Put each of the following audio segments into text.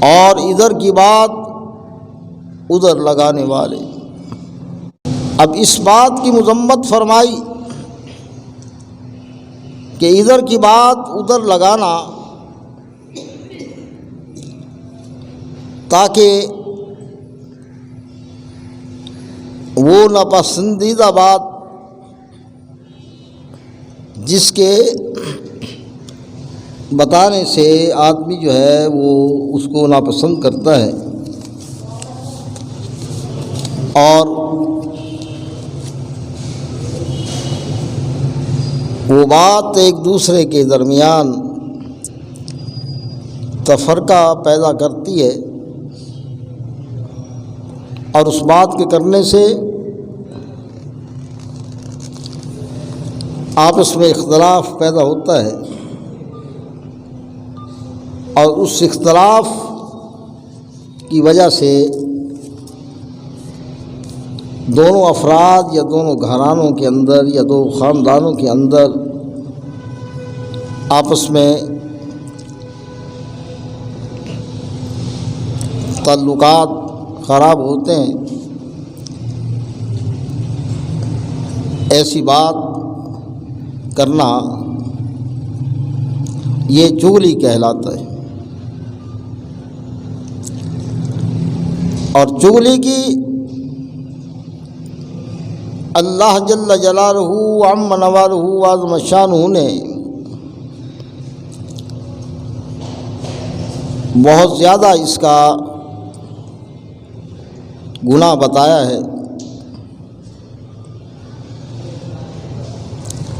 اور ادھر کی بات ادھر لگانے والے۔ اب اس بات کی مذمت فرمائی کہ ادھر کی بات ادھر لگانا تاکہ وہ ناپسندیدہ بات جس کے بتانے سے آدمی جو ہے وہ اس کو ناپسند کرتا ہے، اور وہ بات ایک دوسرے کے درمیان تفرقہ پیدا کرتی ہے، اور اس بات کے کرنے سے آپس میں اختلاف پیدا ہوتا ہے، اور اس اختلاف کی وجہ سے دونوں افراد یا دونوں گھرانوں کے اندر یا دو خاندانوں کے اندر آپس میں تعلقات خراب ہوتے ہیں۔ ایسی بات کرنا یہ چغلی کہلاتا ہے، اور چغلی کی اللہ جل جلالہ وعم نوالہ وعظم شانہ نے بہت زیادہ اس کا گناہ بتایا ہے۔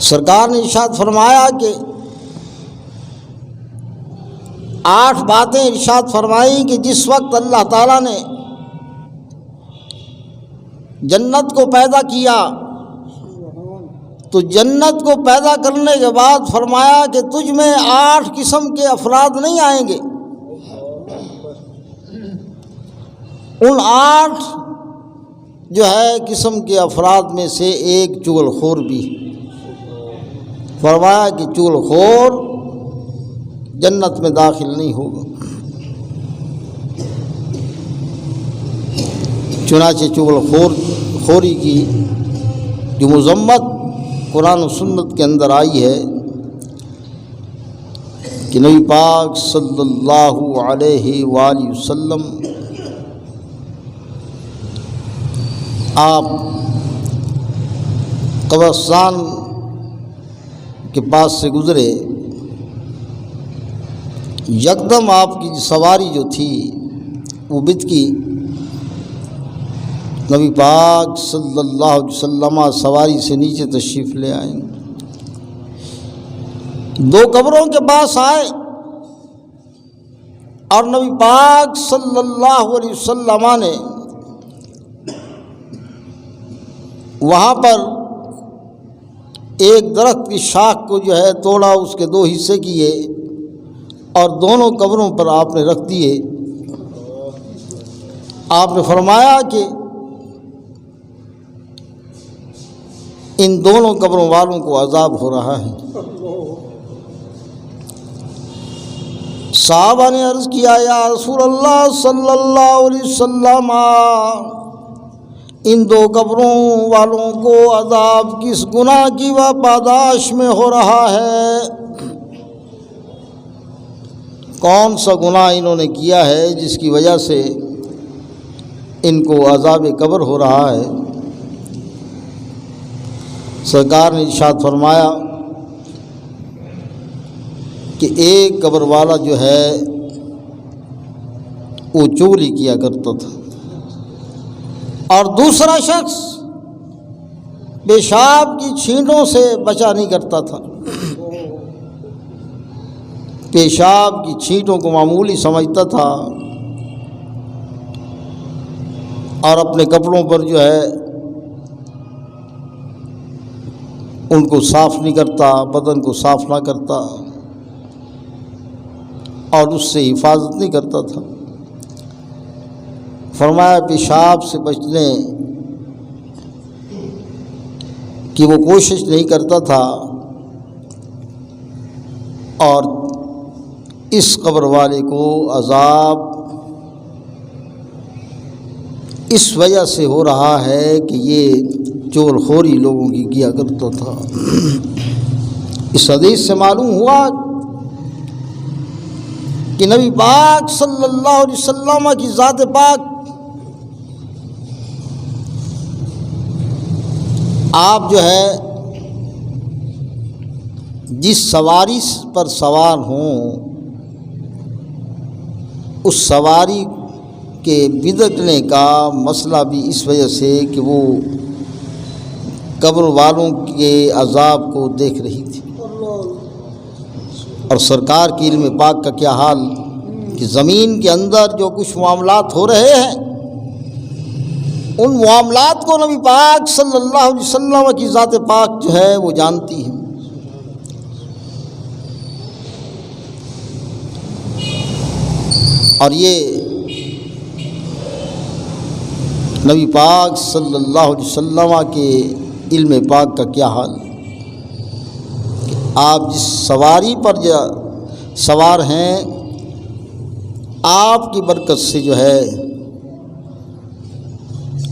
سرکار نے ارشاد فرمایا کہ 8 باتیں ارشاد فرمائیں کہ جس وقت اللہ تعالیٰ نے جنت کو پیدا کیا تو جنت کو پیدا کرنے کے بعد فرمایا کہ تجھ میں 8 قسم کے افراد نہیں آئیں گے، ان 8 جو ہے قسم کے افراد میں سے ایک چغل خور بھی۔ فرمایا کہ چغل خور جنت میں داخل نہیں ہوگا۔ چنانچہ چغل خوری کی جو مذمت قرآن و سنت کے اندر آئی ہے کہ نبی پاک صلی اللہ علیہ وآلہ وسلم آپ قبرستان کے پاس سے گزرے، یکدم آپ کی سواری جو تھی وہ بتکی، نبی پاک صلی اللہ علیہ وسلم سواری سے نیچے تشریف لے آئے، 2 قبروں کے پاس آئے، اور نبی پاک صلی اللہ علیہ وسلم نے وہاں پر ایک درخت کی شاخ کو جو ہے توڑا، اس کے 2 حصے کیے اور دونوں قبروں پر آپ نے رکھ دیے۔ آپ نے فرمایا کہ ان دونوں قبروں والوں کو عذاب ہو رہا ہے۔ صحابہ نے عرض کیا یا رسول اللہ صلی اللہ علیہ وسلم، ان 2 قبروں والوں کو عذاب کس گناہ کی پاداش میں ہو رہا ہے؟ کون سا گناہ انہوں نے کیا ہے جس کی وجہ سے ان کو عذاب قبر ہو رہا ہے؟ سرکار نے ارشاد فرمایا کہ ایک قبر والا جو ہے وہ چغلی کیا کرتا تھا، اور دوسرا شخص پیشاب کی چھینٹوں سے بچا نہیں کرتا تھا، پیشاب کی چھینٹوں کو معمولی سمجھتا تھا، اور اپنے کپڑوں پر جو ہے ان کو صاف نہیں کرتا، بدن کو صاف نہ کرتا، اور اس سے حفاظت نہیں کرتا تھا۔ فرمایا پیشاب سے بچنے کی وہ کوشش نہیں کرتا تھا، اور اس قبر والے کو عذاب اس وجہ سے ہو رہا ہے کہ یہ چغل خوری لوگوں کی کیا کرتا تھا۔ اس حدیث سے معلوم ہوا کہ نبی پاک صلی اللہ علیہ وسلم کی ذات پاک آپ جو ہے جس سواری پر سوار ہوں اس سواری کے بدکنے کا مسئلہ بھی اس وجہ سے کہ وہ قبر والوں کے عذاب کو دیکھ رہی تھی، اور سرکار کی علم پاک کا کیا حال کہ زمین کے اندر جو کچھ معاملات ہو رہے ہیں ان معاملات کو نبی پاک صلی اللہ علیہ وسلم کی ذات پاک جو ہے وہ جانتی ہے۔ اور یہ نبی پاک صلی اللہ علیہ وسلم کے علم پاک کا کیا حال کہ آپ جس سواری پر سوار ہیں آپ کی برکت سے جو ہے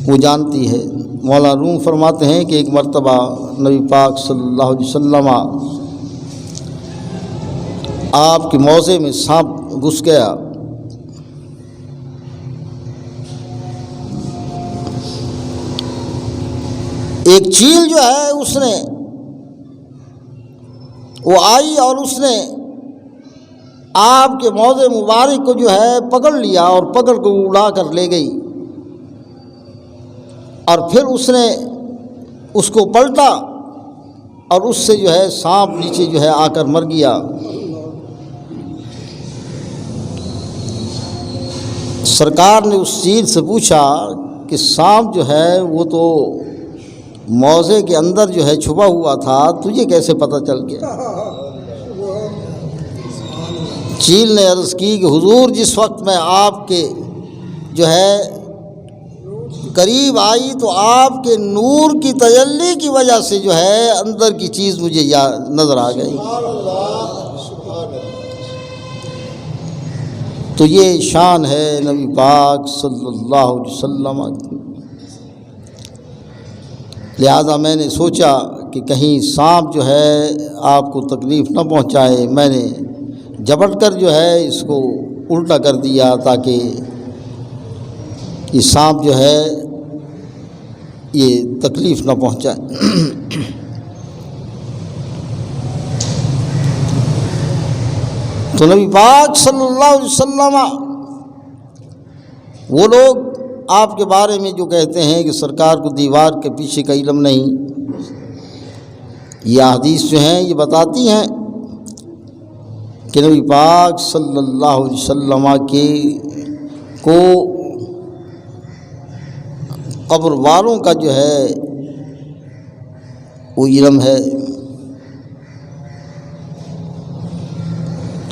وہ جانتی ہے۔ مولانا روم فرماتے ہیں کہ ایک مرتبہ نبی پاک صلی اللہ علیہ وسلم آپ کے موضع میں سانپ گھس گیا، ایک چیل جو ہے اس نے وہ آئی اور اس نے آپ کے موضع مبارک کو جو ہے پکڑ لیا اور پکڑ کو اڑا کر لے گئی، اور پھر اس نے اس کو پلٹا اور اس سے جو ہے سانپ نیچے جو ہے آ کر مر گیا۔ سرکار نے اس چیل سے پوچھا کہ سانپ جو ہے وہ تو موضع کے اندر جو ہے چھپا ہوا تھا، تجھے کیسے پتہ چل گیا؟ چیل نے عرض کی کہ حضور جس وقت میں آپ کے جو ہے قریب آئی تو آپ کے نور کی تجلی کی وجہ سے جو ہے اندر کی چیز مجھے نظر آ گئی۔ تو یہ شان ہے نبی پاک صلی اللہ علیہ وسلم کی۔ لہذا میں نے سوچا کہ کہیں سانپ جو ہے آپ کو تکلیف نہ پہنچائے، میں نے جھپٹ کر جو ہے اس کو الٹا کر دیا تاکہ یہ سانپ جو ہے یہ تکلیف نہ پہنچائے۔ تو نبی پاک صلی اللہ علیہ وسلم وہ لوگ آپ کے بارے میں جو کہتے ہیں کہ سرکار کو دیوار کے پیچھے کا علم نہیں، یہ حدیث جو ہیں یہ بتاتی ہیں کہ نبی پاک صلی اللہ علیہ وسلم کو قبر والوں کا جو ہے وہ علم ہے۔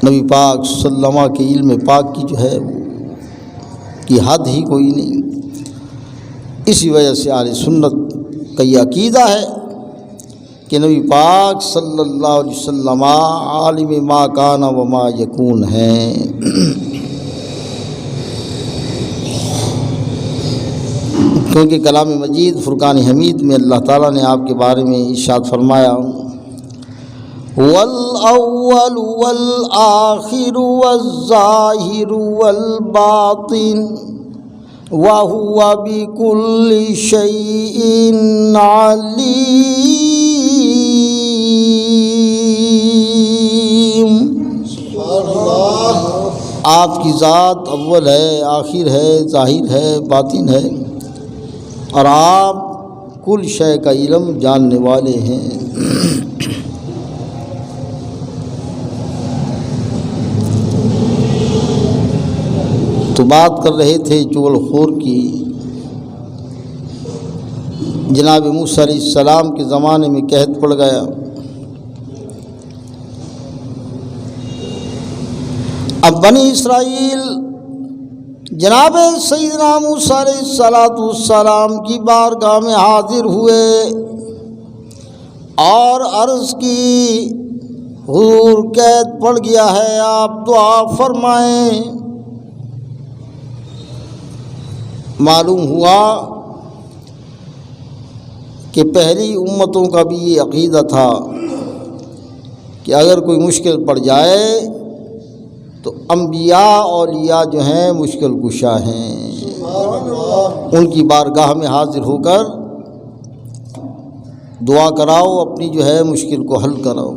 نبی پاک صلی اللہ علیہ وسلم کے علم پاک کی جو ہے کی حد ہی کوئی نہیں۔ اسی وجہ سے اہل سنت کا یہ عقیدہ ہے کہ نبی پاک صلی اللہ علیہ وسلم عالم ما کان و ما یکون ہیں۔ کیونکہ کلام مجید فرقان حمید میں اللہ تعالیٰ نے آپ کے بارے میں ارشاد فرمایا والأول والآخر والظاہر والباطن وهو بكل شيء عليم۔ آپ کی ذات اول ہے، آخر ہے، ظاہر ہے، باطن ہے، اور آپ کل شے کا علم جاننے والے ہیں۔ تو بات کر رہے تھے چغل خور کی۔ جناب موسیٰ علیہ السلام کے زمانے میں قحط پڑ گیا، اب بنی اسرائیل جناب سیدنا موسیٰ علیہ السلام کی بارگاہ میں حاضر ہوئے اور عرض کی حضور قحط پڑ گیا ہے، آپ دعا فرمائیں۔ معلوم ہوا کہ پہلی امتوں کا بھی یہ عقیدہ تھا کہ اگر کوئی مشکل پڑ جائے تو انبیاء اولیاء جو ہیں مشکل کشا ہیں، ان کی بارگاہ میں حاضر ہو کر دعا کراؤ، اپنی جو ہے مشکل کو حل کراؤ۔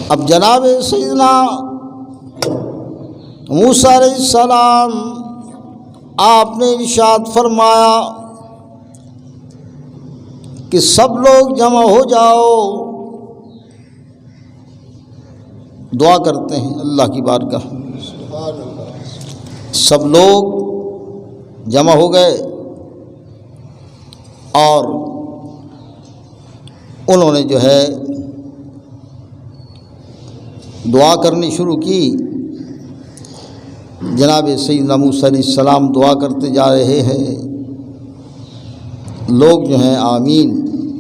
اب جناب سیدنا موسیٰ علیہ السلام آپ نے ارشاد فرمایا کہ سب لوگ جمع ہو جاؤ، دعا کرتے ہیں اللہ کی بارگاہ۔ سب لوگ جمع ہو گئے اور انہوں نے جو ہے دعا کرنی شروع کی۔ جناب سیدنا موسیٰ علیہ السلام دعا کرتے جا رہے ہیں، لوگ جو ہیں آمین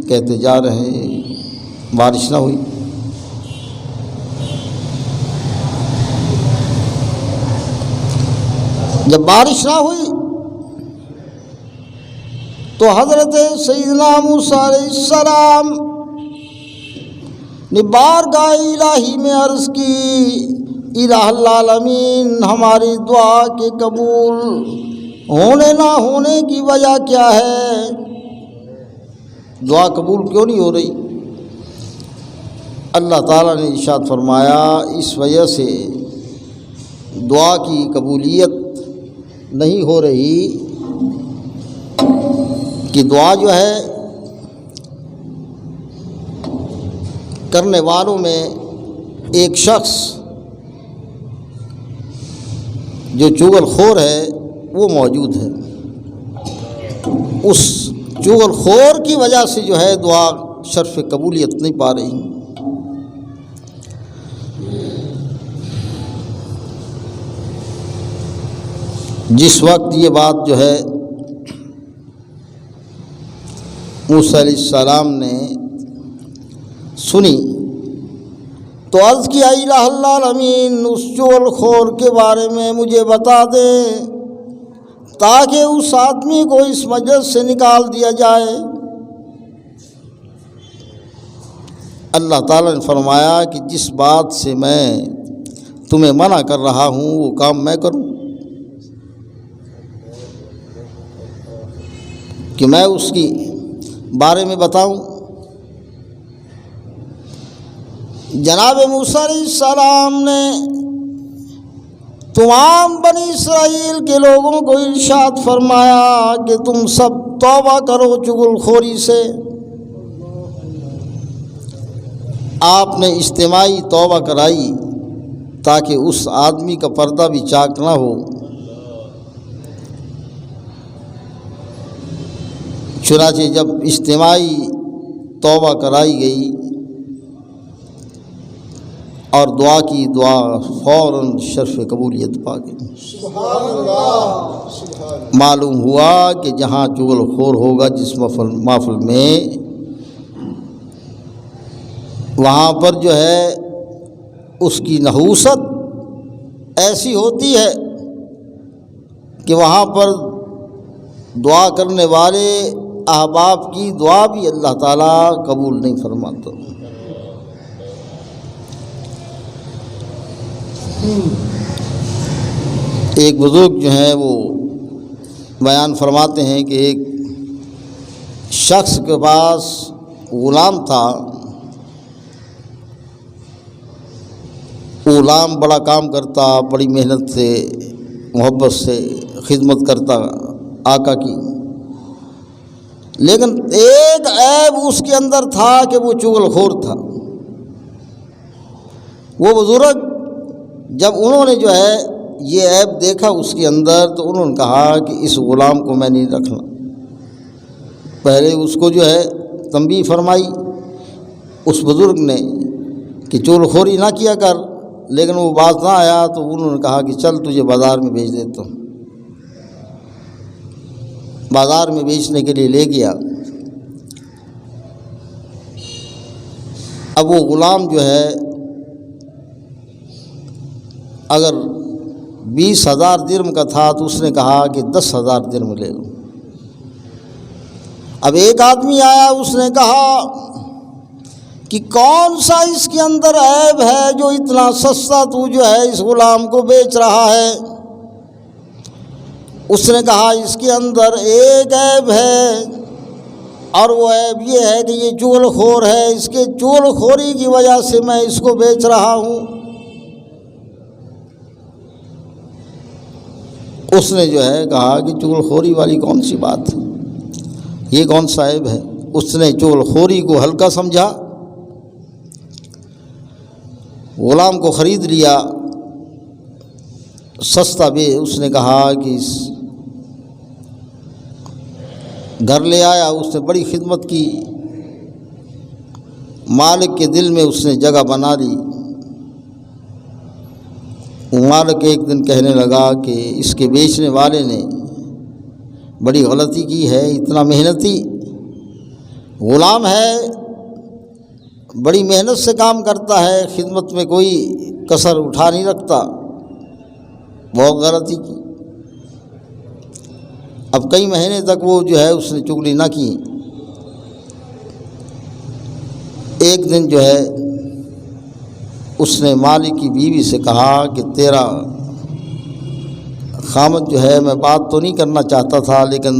کہتے جا رہے ہیں، بارش نہ ہوئی۔ جب بارش نہ ہوئی تو حضرت سیدنا موسیٰ علیہ السلام نے بارگاہ الہی میں عرض کی، الہ العالمین ہماری دعا کے قبول ہونے نہ ہونے کی وجہ کیا ہے؟ دعا قبول کیوں نہیں ہو رہی؟ اللہ تعالیٰ نے ارشاد فرمایا اس وجہ سے دعا کی قبولیت نہیں ہو رہی کہ دعا جو ہے کرنے والوں میں ایک شخص جو چغل خور ہے وہ موجود ہے، اس چغل خور کی وجہ سے جو ہے دعا شرف قبولیت نہیں پا رہی۔ جس وقت یہ بات جو ہے موسیٰ علیہ السلام نے سنی تو عرض کیا الہ العالمین اس چغل خور کے بارے میں مجھے بتا دے تاکہ اس آدمی کو اس مجلس سے نکال دیا جائے۔ اللہ تعالیٰ نے فرمایا کہ جس بات سے میں تمہیں منع کر رہا ہوں وہ کام میں کروں، کہ میں اس کی بارے میں بتاؤں۔ جناب موسیٰ علیہ السلام نے تمام بنی اسرائیل کے لوگوں کو ارشاد فرمایا کہ تم سب توبہ کرو چغل خوری سے۔ آپ نے اجتماعی توبہ کرائی تاکہ اس آدمی کا پردہ بھی چاک نہ ہو۔ چنانچہ جب اجتماعی توبہ کرائی گئی اور دعا کی، دعا فوراً شرف قبولیت پا گئی۔ معلوم ہوا کہ جہاں چغل خور ہوگا جس محفل میں، وہاں پر جو ہے اس کی نحوست ایسی ہوتی ہے کہ وہاں پر دعا کرنے والے احباب کی دعا بھی اللہ تعالیٰ قبول نہیں فرماتا۔ ایک بزرگ جو ہیں وہ بیان فرماتے ہیں کہ ایک شخص کے پاس غلام تھا، غلام بڑا کام کرتا، بڑی محنت سے محبت سے خدمت کرتا آقا کی، لیکن ایک عیب اس کے اندر تھا کہ وہ چغل خور تھا۔ وہ بزرگ جب انہوں نے جو ہے یہ عیب دیکھا اس کے اندر تو انہوں نے کہا کہ اس غلام کو میں نہیں رکھنا۔ پہلے اس کو جو ہے تنبیہ فرمائی اس بزرگ نے کہ چغل خوری نہ کیا کر، لیکن وہ باز نہ آیا تو انہوں نے کہا کہ چل تجھے بازار میں بھیج دیتا ہوں۔ بازار میں بیچنے کے لیے لے گیا۔ اب وہ غلام جو ہے اگر 20,000 درم کا تھا تو اس نے کہا کہ 10,000 درم لے لو۔ اب ایک آدمی آیا، اس نے کہا کہ کون سا اس کے اندر عیب ہے جو اتنا سستا تو جو ہے اس غلام کو بیچ رہا ہے؟ اس نے کہا اس کے اندر ایک عیب ہے، اور وہ عیب یہ ہے کہ یہ چغل خور ہے، اس کے چغل خوری کی وجہ سے میں اس کو بیچ رہا ہوں۔ اس نے جو ہے کہا کہ چغل خوری والی کون سی بات ہے، یہ کون سا عیب ہے؟ اس نے چغل خوری کو ہلکا سمجھا، غلام کو خرید لیا سستا بھی۔ اس نے کہا کہ اس گھر لے آیا، اس نے بڑی خدمت کی، مالک کے دل میں اس نے جگہ بنا لی۔ مالک ایک دن کہنے لگا کہ اس کے بیچنے والے نے بڑی غلطی کی ہے، اتنا محنتی غلام ہے، بڑی محنت سے کام کرتا ہے، خدمت میں کوئی کسر اٹھا نہیں رکھتا، بہت غلطی کی۔ اب کئی مہینے تک وہ جو ہے اس نے چغلی نہ کی۔ ایک دن جو ہے اس نے مالک کی بیوی سے کہا کہ تیرا خامد جو ہے، میں بات تو نہیں کرنا چاہتا تھا لیکن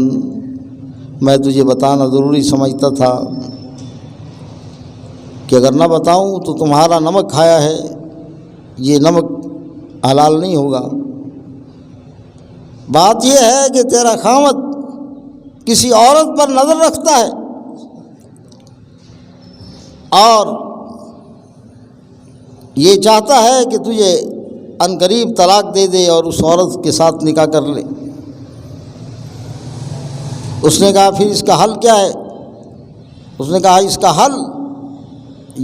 میں تجھے بتانا ضروری سمجھتا تھا کہ اگر نہ بتاؤں تو تمہارا نمک کھایا ہے، یہ نمک حلال نہیں ہوگا۔ بات یہ ہے کہ تیرا خامد کسی عورت پر نظر رکھتا ہے اور یہ چاہتا ہے کہ تجھے عنقریب طلاق دے دے اور اس عورت کے ساتھ نکاح کر لے۔ اس نے کہا پھر اس کا حل کیا ہے؟ اس نے کہا اس کا حل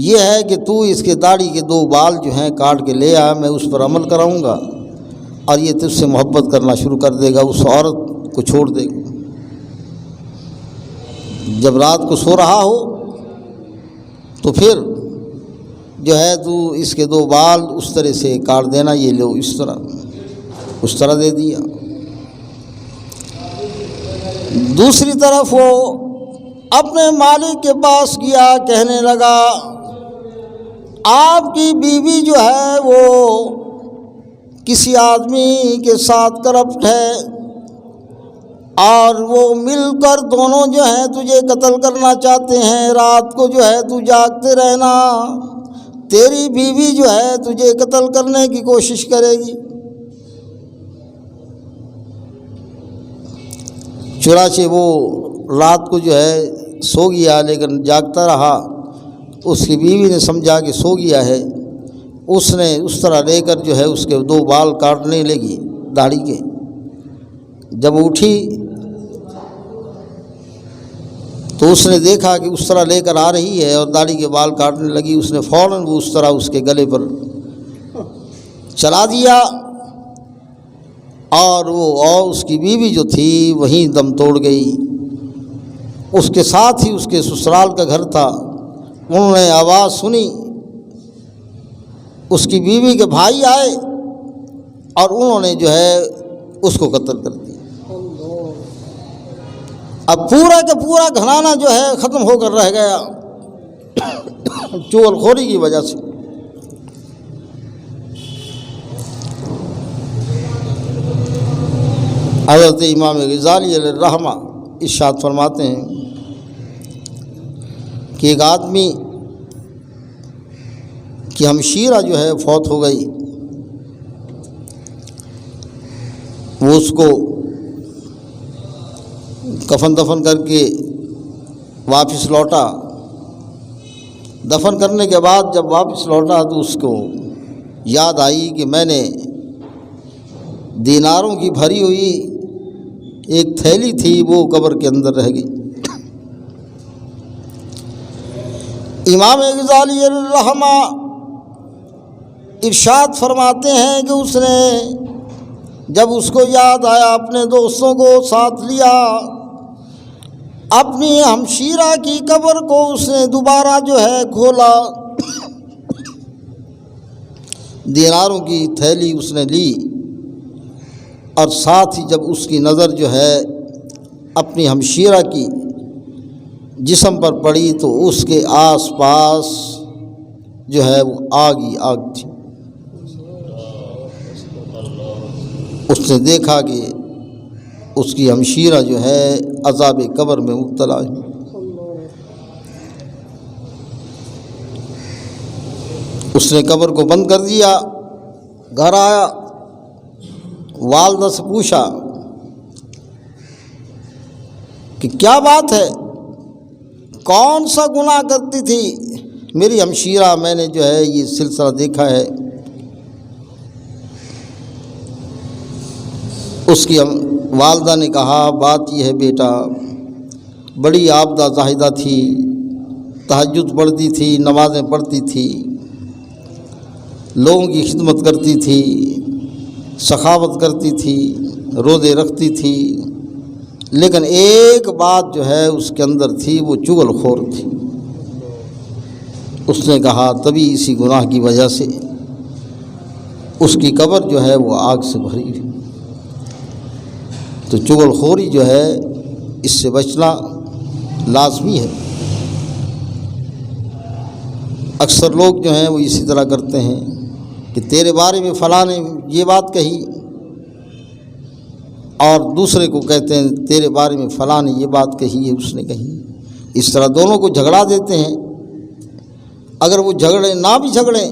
یہ ہے کہ تو اس کے داڑھی کے 2 بال جو ہیں کاٹ کے لے آ، میں اس پر عمل کراؤں گا اور یہ تجھ سے محبت کرنا شروع کر دے گا، اس عورت کو چھوڑ دے گا۔ جب رات کو سو رہا ہو تو پھر جو ہے تو اس کے 2 بال اس طرح سے کاٹ دینا، یہ لو اس طرح دے دیا۔ دوسری طرف وہ اپنے مالک کے پاس گیا، کہنے لگا آپ کی بیوی جو ہے وہ کسی آدمی کے ساتھ کرپٹ ہے اور وہ مل کر دونوں جو ہیں تجھے قتل کرنا چاہتے ہیں، رات کو جو ہے تو جاگتے رہنا، تیری بیوی جو ہے تجھے قتل کرنے کی کوشش کرے گی۔ چنانچہ وہ رات کو جو ہے سو گیا لیکن جاگتا رہا۔ اس کی بیوی نے سمجھا کہ سو گیا ہے، اس نے اس طرح لے کر جو ہے اس کے 2 بال کاٹنے لگی داڑھی کے۔ جب اٹھی تو اس نے دیکھا کہ اس طرح لے کر آ رہی ہے اور داڑھی کے بال کاٹنے لگی۔ اس نے فوراً وہ اس طرح اس کے گلے پر چلا دیا اور اس کی بیوی جو تھی وہیں دم توڑ گئی۔ اس کے ساتھ ہی اس کے سسرال کا گھر تھا، انہوں نے آواز سنی، اس کی بیوی کے بھائی آئے اور انہوں نے جو ہے اس کو قتل کر دیا۔ اب پورا کا پورا گھرانہ جو ہے ختم ہو کر رہ گیا چغل خوری کی وجہ سے۔ حضرت امام غزالی علیہ الرحمہ ارشاد فرماتے ہیں کہ ایک آدمی کی ہمشیرہ جو ہے فوت ہو گئی، وہ اس کو کفن دفن کر کے واپس لوٹا۔ دفن کرنے کے بعد جب واپس لوٹا تو اس کو یاد آئی کہ میں نے دیناروں کی بھری ہوئی ایک تھیلی تھی، وہ قبر کے اندر رہ گئی۔ امام غزالی علیہ الرحمہ ارشاد فرماتے ہیں کہ اس نے جب اس کو یاد آیا اپنے دوستوں کو ساتھ لیا، اپنی ہمشیرہ کی قبر کو اس نے دوبارہ جو ہے کھولا، دیناروں کی تھیلی اس نے لی اور ساتھ ہی جب اس کی نظر جو ہے اپنی ہمشیرہ کی جسم پر پڑی تو اس کے آس پاس جو ہے وہ آگ ہی آگ تھی۔ اس نے دیکھا کہ اس کی ہمشیرہ جو ہے عذاب قبر میں مبتلا ہے۔ اس نے قبر کو بند کر دیا، گھر آیا، والدہ سے پوچھا کہ کیا بات ہے، کون سا گناہ کرتی تھی میری ہمشیرہ، میں نے جو ہے یہ سلسلہ دیکھا ہے۔ اس کی والدہ نے کہا بات یہ ہے بیٹا، بڑی عابدہ زاہدہ تھی، تہجد پڑھتی تھی، نمازیں پڑھتی تھی، لوگوں کی خدمت کرتی تھی، سخاوت کرتی تھی، روزے رکھتی تھی، لیکن ایک بات جو ہے اس کے اندر تھی، وہ چغل خور تھی۔ اس نے کہا تبھی اسی گناہ کی وجہ سے اس کی قبر جو ہے وہ آگ سے بھری ہے۔ تو چغل خوری جو ہے اس سے بچنا لازمی ہے۔ اکثر لوگ جو ہیں وہ اسی طرح کرتے ہیں کہ تیرے بارے میں فلاں نے یہ بات کہی، اور دوسرے کو کہتے ہیں تیرے بارے میں فلاں نے یہ بات کہی ہے، اس نے کہی۔ اس طرح دونوں کو جھگڑا دیتے ہیں۔ اگر وہ جھگڑیں نہ بھی جھگڑیں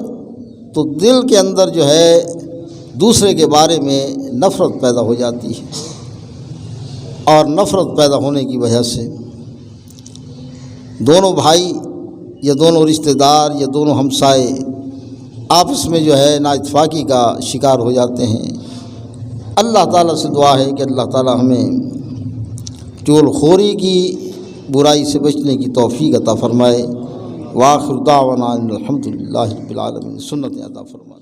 تو دل کے اندر جو ہے دوسرے کے بارے میں نفرت پیدا ہو جاتی ہے، اور نفرت پیدا ہونے کی وجہ سے دونوں بھائی یا دونوں رشتہ دار یا دونوں ہمسائے آپس میں جو ہے نا اتفاقی کا شکار ہو جاتے ہیں۔ اللہ تعالیٰ سے دعا ہے کہ اللہ تعالیٰ ہمیں چغل خوری کی برائی سے بچنے کی توفیق عطا فرمائے۔ وآخر دعوانا الحمدللہ رب العالمین، سنت عطا فرمائے۔